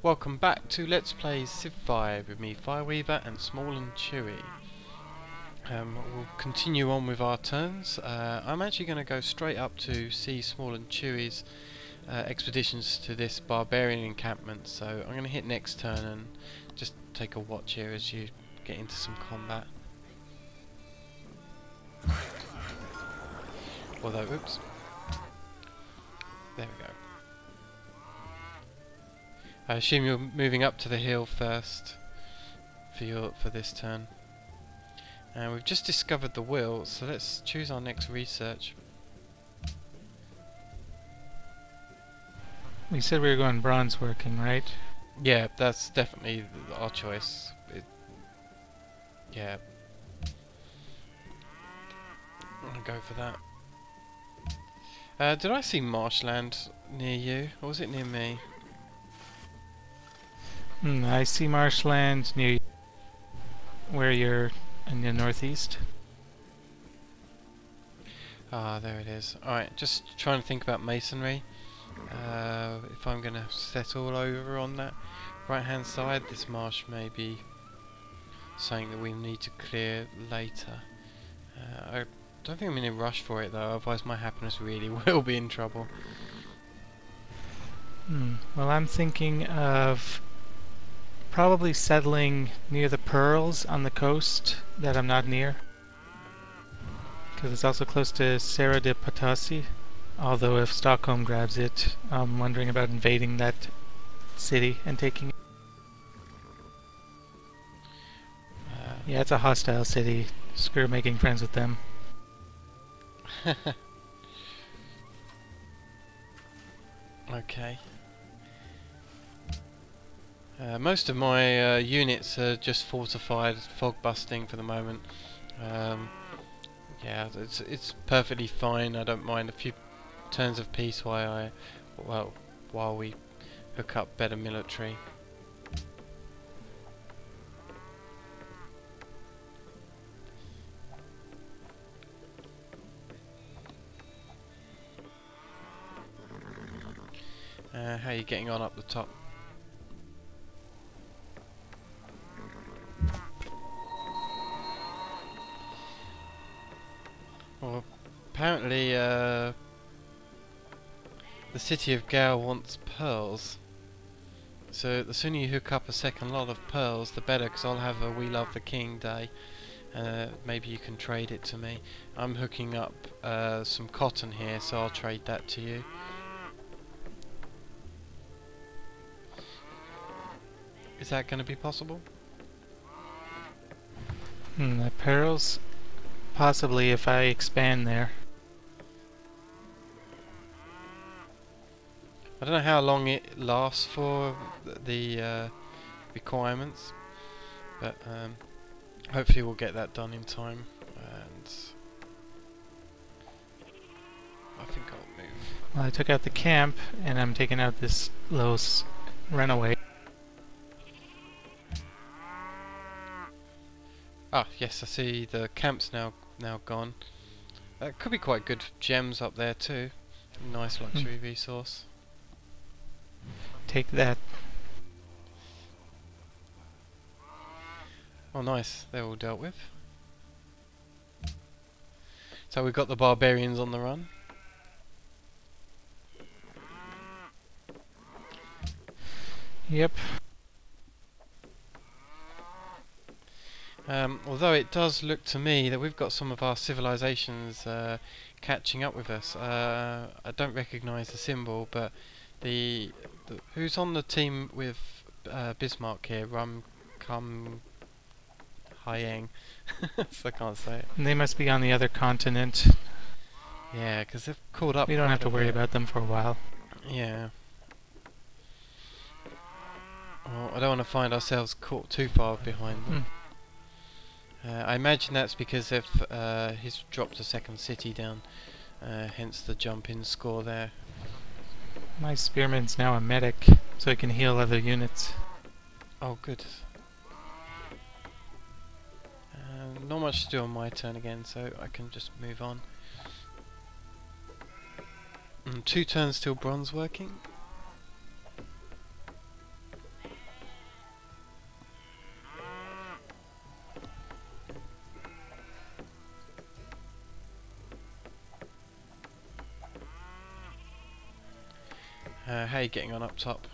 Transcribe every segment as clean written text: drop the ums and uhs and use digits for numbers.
Welcome back to Let's Play Civ 5 with me, Fireweaver and Smallandchewy. We'll continue on with our turns. I'm actually going to go straight up to see Smallandchewy's expeditions to this barbarian encampment, so I'm going to hit next turn and just take a watch here as you get into some combat. Although, oops. There we go. I assume you're moving up to the hill first for this turn. And we've just discovered the wheel, so let's choose our next research. We said we were going bronze working, right? Yeah, that's definitely our choice. Yeah. I'm gonna go for that. Did I see marshland near you, or was it near me? I see marshland near where you're in the northeast. Ah, there it is. Alright, just trying to think about masonry. If I'm going to settle over on that right hand side, this marsh may be something that we need to clear later. I don't think I'm in a rush for it though, otherwise my happiness really will be in trouble. Well, I'm thinking of probably settling near the pearls on the coast that I'm not near, because it's also close to Serra de Potassi. Although if Stockholm grabs it, I'm wondering about invading that city and taking it. Yeah, it's a hostile city. Screw making friends with them. Okay. Most of my units are just fortified fog busting for the moment. Yeah, it's perfectly fine. I don't mind a few turns of peace while we hook up better military. How are you getting on up the top? Well, apparently the city of Gao wants pearls. So the sooner you hook up a second lot of pearls, the better, because I'll have a We Love the King day. Maybe you can trade it to me. I'm hooking up some cotton here, so I'll trade that to you. Is that going to be possible? The pearls? Possibly if I expand there. I don't know how long it lasts for, the requirements, but hopefully we'll get that done in time, and I think I'll move. Well, I took out the camp, and I'm taking out this little runaway. Ah, yes, I see the camp's now gone. That could be quite good gems up there too. Nice luxury resource. Take that. Oh nice, they're all dealt with. So we've got the barbarians on the run. Yep. Although it does look to me that we've got some of our civilizations catching up with us. I don't recognise the symbol, but who's on the team with Bismarck here? Kum Hayeng. So I can't say it. They must be on the other continent. Yeah, because they've called up. We don't have to worry about them for a while. Yeah. Well, I don't want to find ourselves caught too far behind them. I imagine that's because he's dropped a second city down, hence the jump in score there. My spearman's now a medic, so he can heal other units. Oh, good. Not much to do on my turn again, so I can just move on. 2 turns till bronze working. How are you getting on up top?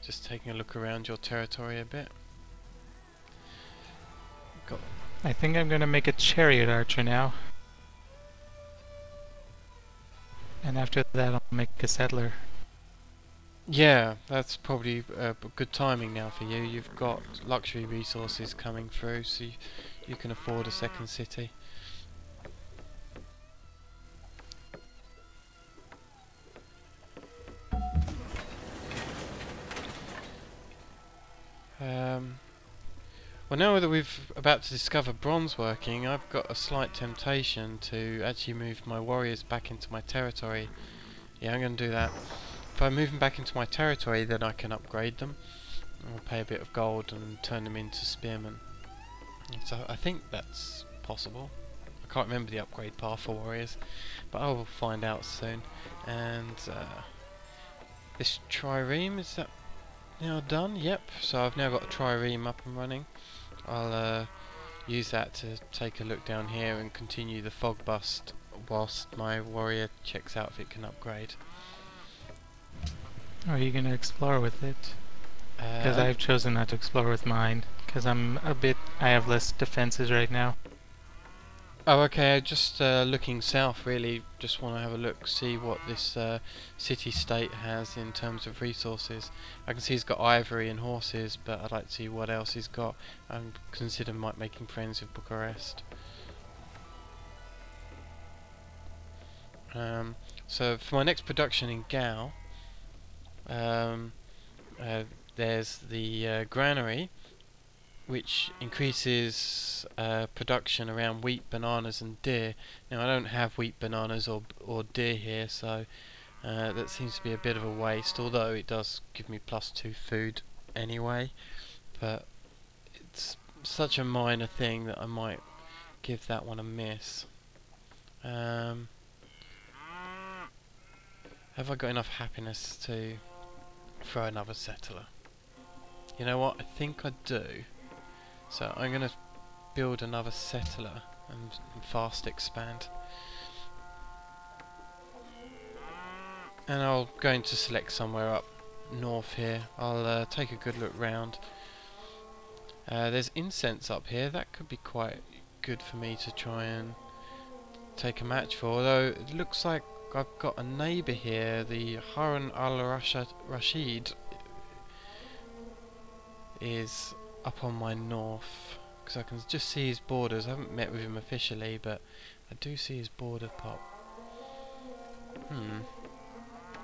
Just taking a look around your territory a bit. Got I think I'm gonna make a chariot archer now. And after that I'll make a settler. Yeah, that's probably good timing now for you. You've got luxury resources coming through, so you can afford a second city. Well, now that we've about to discover bronze working, I've got a slight temptation to actually move my warriors back into my territory. Yeah, I'm going to do that. If I move them back into my territory, then I can upgrade them. I'll pay a bit of gold and turn them into spearmen. So I think that's possible. I can't remember the upgrade path for warriors, but I will find out soon. And this trireme, is that now done? Yep, so I've now got a trireme up and running. I'll use that to take a look down here and continue the fog bust whilst my warrior checks out if it can upgrade. Or are you gonna explore with it? Because I've chosen not to explore with mine, because I have less defenses right now. Oh, okay, just looking south really, just want to have a look, see what this city-state has in terms of resources. I can see he's got ivory and horses, but I'd like to see what else he's got. I'm considering making friends with Bucharest. So for my next production in Gao, there's the granary, which increases production around wheat, bananas and deer. Now I don't have wheat, bananas or deer here, so that seems to be a bit of a waste, although it does give me +2 food anyway, but it's such a minor thing that I might give that one a miss. Have I got enough happiness to throw another settler? You know what, I think I do. So I'm going to build another settler and fast expand. And I'm going to select somewhere up north here. I'll take a good look round. There's incense up here, that could be quite good for me to try and take a match for, although it looks like I've got a neighbour here, the Harun al-Rashid is up on my north, because I can just see his borders. I haven't met with him officially, but I do see his border pop.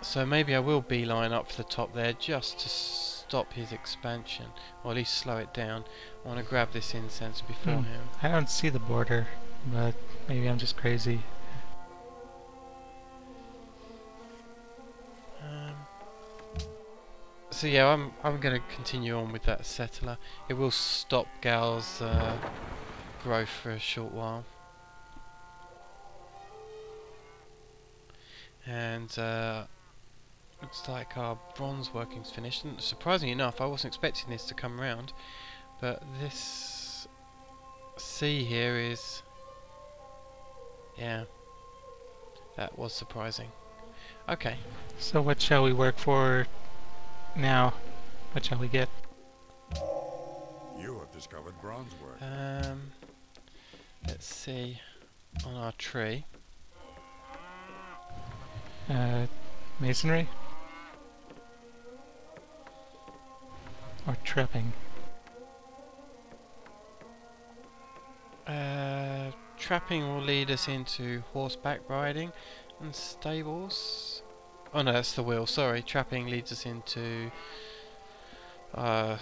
So maybe I will beeline up for the top there just to stop his expansion, or at least slow it down. I want to grab this incense before him. I don't see the border, but maybe I'm just crazy. So yeah, I'm going to continue on with that settler. It will stop Gal's growth for a short while. And looks like our bronze working's finished. And surprisingly enough, I wasn't expecting this to come round, but this sea here is, yeah, that was surprising. Okay. So what shall we work for now? What shall we get? You have discovered bronze work. Let's see on our tree. Masonry? Or trapping? Trapping will lead us into horseback riding and stables. Oh no, that's the wheel, sorry. Trapping leads us into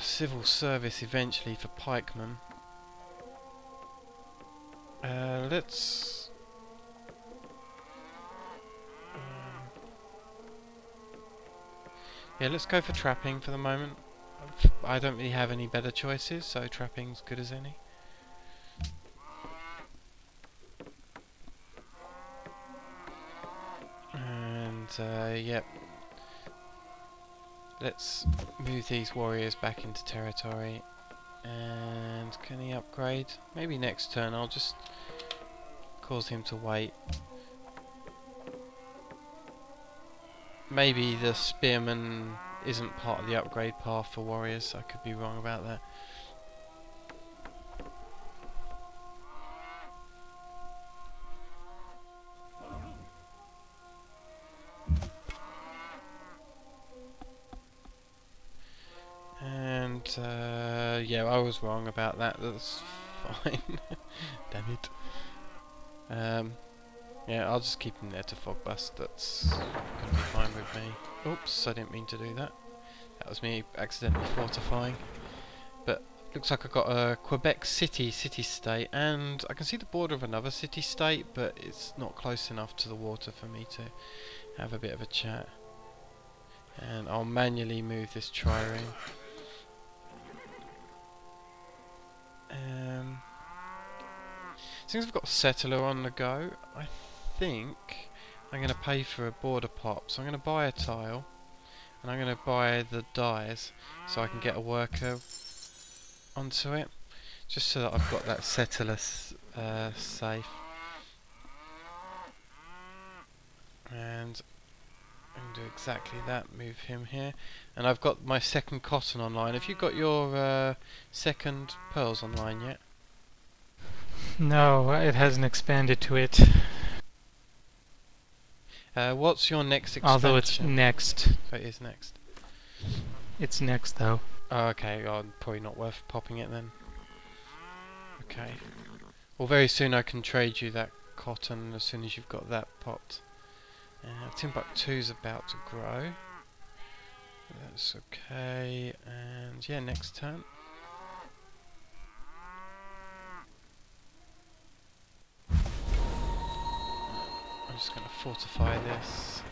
civil service eventually for pikemen. Let's yeah, let's go for trapping for the moment. I don't really have any better choices, so trapping's good as any. And yep, let's move these warriors back into territory And can he upgrade? Maybe next turn. I'll just cause him to wait. Maybe the spearman isn't part of the upgrade path for warriors. I could be wrong about that. And yeah, I was wrong about that. That's fine. Damn it. Yeah, I'll just keep him there to fog bust. That's gonna be fine with me. Oops, I didn't mean to do that. That was me accidentally fortifying. But looks like I've got a Quebec city-state, and I can see the border of another city-state, but it's not close enough to the water for me to have a bit of a chat. And I'll manually move this trireme. Since I've got a settler on the go, I think I'm going to pay for a border pop. So I'm going to buy a tile, and I'm going to buy the dyes so I can get a worker onto it, just so that I've got that settler safe. And I can do exactly that, move him here. And I've got my second cotton online. Have you got your second pearls online yet? No, it hasn't expanded to it. What's your next expansion? Although it's next. Oh, it is next. It's next, though. Oh, okay, oh, probably not worth popping it then. Okay. Well, very soon I can trade you that cotton as soon as you've got that popped. Timbuktu's about to grow. That's okay. And yeah, next turn. I'm just going to fortify this.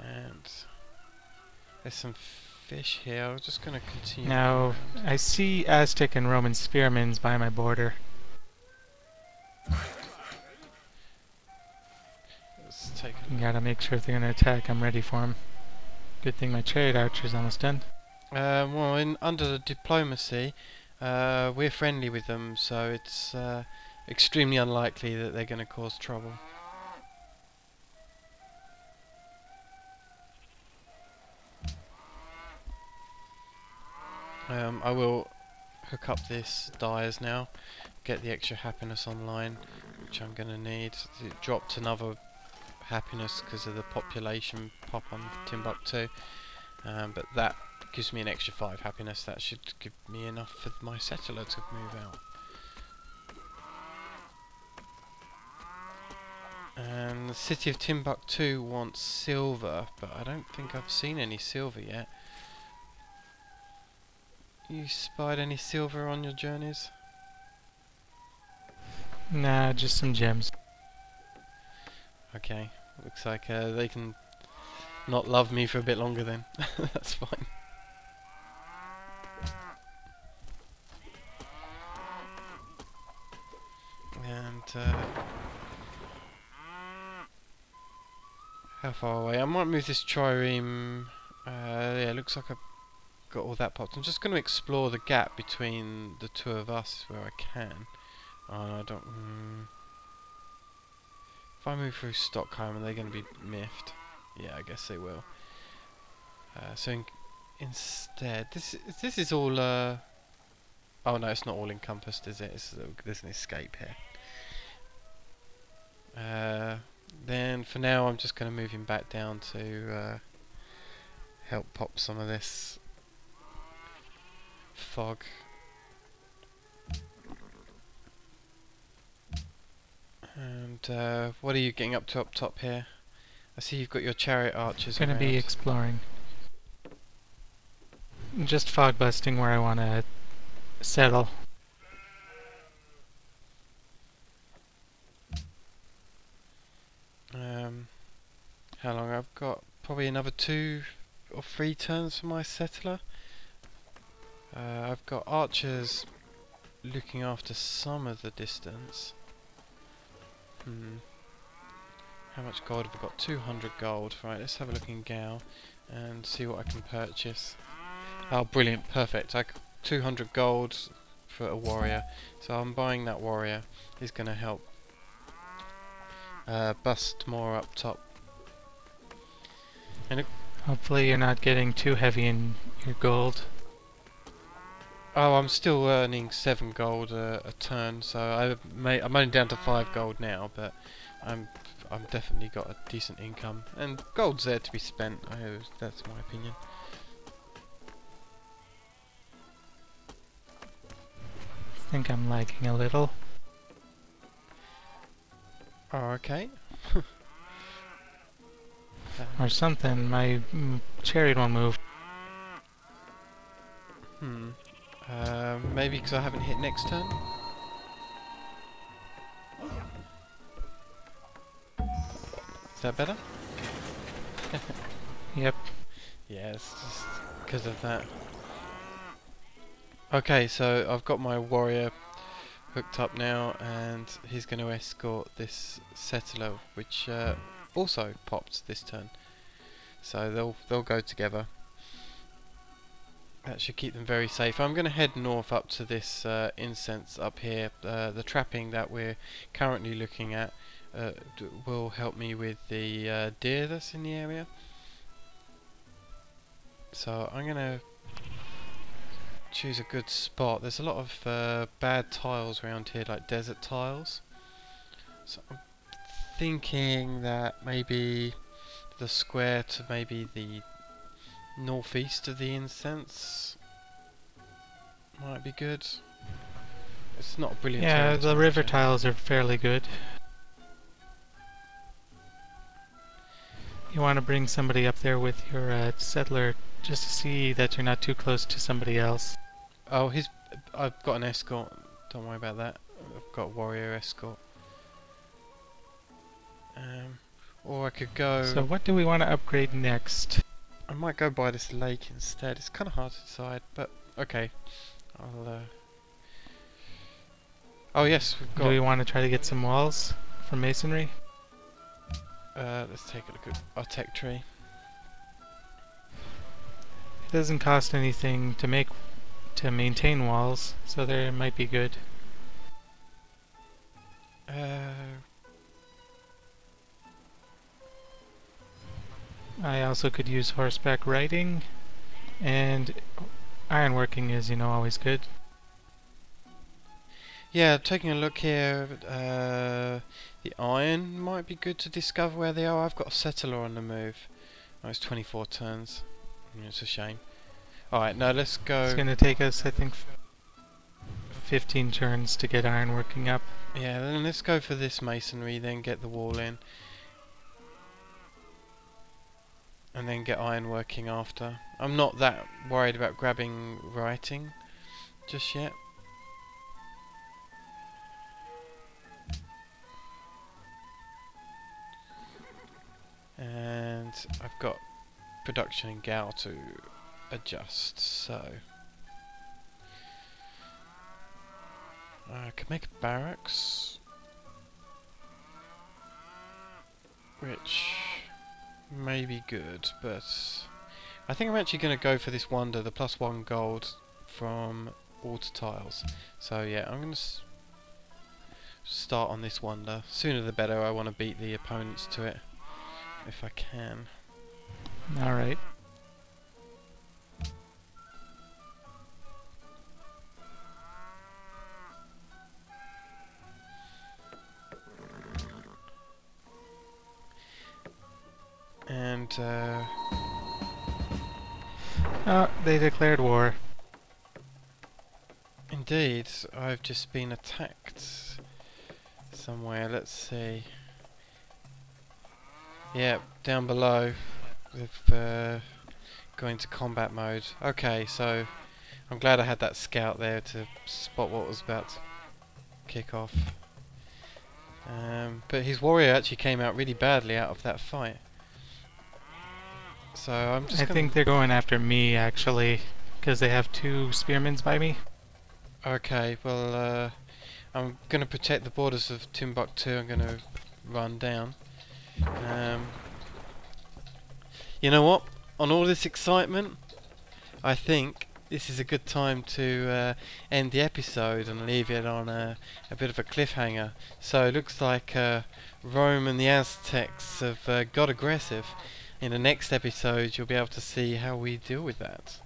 And there's some fish here. I'm just going to continue. Now, I see Aztec and Roman spearmen by my border. Let's take You gotta make sure if they're gonna attack, I'm ready for them. Good thing my chariot archer's almost done. well, under the diplomacy, we're friendly with them, so it's extremely unlikely that they're going to cause trouble. I will hook up this dyers now, get the extra happiness online, which I'm going to need. It dropped another happiness because of the population pop on Timbuktu, but that gives me an extra 5 happiness. That should give me enough for my settler to move out. And the city of Timbuktu wants silver, but I don't think I've seen any silver yet. You spied any silver on your journeys? Nah, just some gems. Okay, looks like they can not love me for a bit longer then. That's fine. And how far away? I might move this trireme. Yeah, looks like I've got all that popped. I'm just going to explore the gap between the two of us where I can. Oh, no, I don't. If I move through Stockholm, are they going to be miffed? Yeah, I guess they will. So instead, this is all. Oh no, it's not all encompassed, is it? There's an escape here. Then for now, I'm just going to move him back down to help pop some of this fog. And what are you getting up to up top here? I see you've got your chariot archers. I'm gonna be exploring. Just fog busting where I want to settle. How long? I've got probably another 2 or 3 turns for my settler. I've got archers looking after some of the distance. How much gold have we got? 200 gold. Right, let's have a look in Gao and see what I can purchase. Oh, brilliant, perfect. 200 gold, for a warrior. So I'm buying that warrior. He's going to help bust more up top. And Hopefully you're not getting too heavy in your gold. oh, I'm still earning 7 gold a turn, so I'm only down to 5 gold now, but I'm definitely got a decent income, and gold's there to be spent. That's my opinion. I think I'm lagging a little. Oh, okay. Or something. My chariot won't move. Maybe because I haven't hit next turn. Is that better? Yep. Yeah, it's just because of that. Okay, so I've got my warrior hooked up now, and he's going to escort this settler, which also popped this turn. So they'll go together. That should keep them very safe. I'm going to head north up to this incense up here. The trapping that we're currently looking at will help me with the deer that's in the area. So I'm going to choose a good spot. There's a lot of bad tiles around here, like desert tiles. So I'm thinking that maybe the square to maybe the northeast of the incense might be good. It's not a brilliant. Yeah, the river tiles are fairly good. You want to bring somebody up there with your settler just to see that you're not too close to somebody else. Oh, I've got an escort. Don't worry about that. I've got a warrior escort. Or I could go. So what do we want to upgrade next? I might go by this lake instead. It's kind of hard to decide, but okay. I'll. Oh yes, we've got. Do we want to try to get some walls for masonry? Let's take a look at our tech tree. It doesn't cost anything to maintain walls, so they might be good. I also could use horseback riding, and ironworking is, always good. Yeah, taking a look here, the iron might be good to discover where they are. I've got a settler on the move. Oh, it's 24 turns. It's a shame. Alright, now let's go. It's going to take us, I think, 15 turns to get ironworking up. Yeah, then let's go for this masonry, then get the wall in. And then get ironworking after. I'm not that worried about grabbing writing just yet. And I've got production in Gal to adjust, so I could make a barracks, which may be good, but I think I'm actually going to go for this wonder, the +1 gold from water tiles. So yeah, I'm going to start on this wonder. Sooner the better. I want to beat the opponents to it if I can. Alright. And oh, they declared war. indeed, I've just been attacked somewhere. Let's see. Yeah, down below. They've gone into combat mode. Okay, so I'm glad I had that scout there to spot what was about to kick off. But his warrior actually came out really badly out of that fight. So I'm just I think they're going after me, actually, because they have 2 spearmen by me. Okay, well, I'm going to protect the borders of Timbuktu. I'm going to run down. You know what? On all this excitement, I think this is a good time to end the episode and leave it on a bit of a cliffhanger. So it looks like Rome and the Aztecs have got aggressive. In the next episode you'll be able to see how we deal with that.